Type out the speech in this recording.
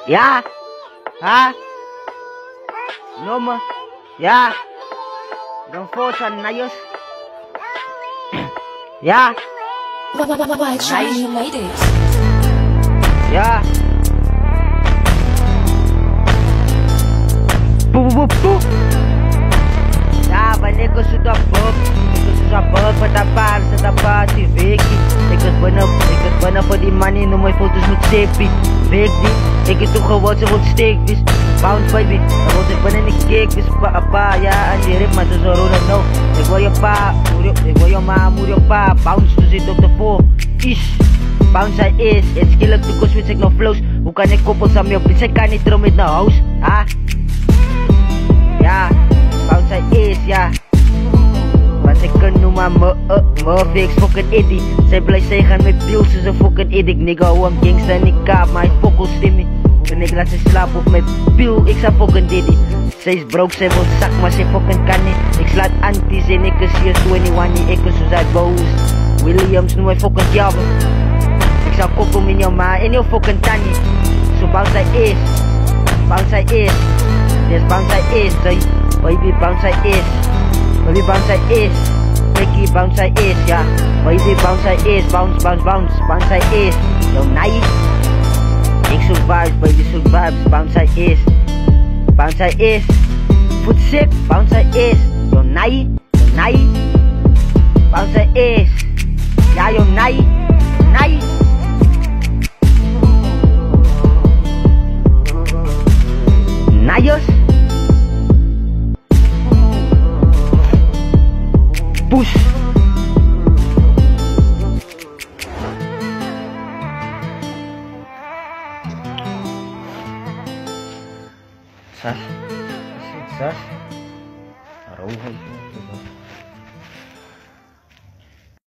Ja? Ha? Nomme? Ja? Dan voortaan najos? Ja? Why try you made it? Ja? Ja, wanneer ik sudah bug, petapa, setapa si Vicky. Ik is bijna voor die money, noem mijn foto's met Sepi. Vicky, ik is toch gewoon ze wordt steek, dus bounce baby. Dan word ik bijna niet cake, dus pa, ja, en die rip, maar ze zo roden no. Ik wil je pa, ik wil je ma, moet je pa, bounce, dus zit op de voor. Ish, bounce hij is, het skillig toekomst, switch ik nog flows. Hoe kan ik koppels aan me op, ik kan niet drum met naar house, ha? Ja, bounce hij is, ja. Want ik kan noemen me fix fucking idiot. Zij blijft zeggen met pills, ze is een fucking idiot. Nigga, hoe een gangster en ik kaap, maar hij fokkel stimmy. En ik laat ze slapen op mijn pil, ik sta fucking diddy. Zij is broke, zij wil zak, maar zij fucking kan niet. Ik slaat antis en ik is hier 21, ik is zo zij boos. Williams noem mij fucking jabber. Ik zou koppel in jou ma en jou fucking tanny. Zo bounce hij is, bounce hij is. Yes, bounce hij is, baby bounce hij is. Baby bounce hij is, Mickey bounce hij is, ja. Baby bounce hij is, bounce hij is. Yo, nee. Ik zoek vibes, baby zoek vibes, bounce hij is. Bounce hij is. Foot sick, bounce hij is. Yo, nee. Bounce hij is. Ja, yo, nee. Najos. Push. Sas. Sas. Arroja.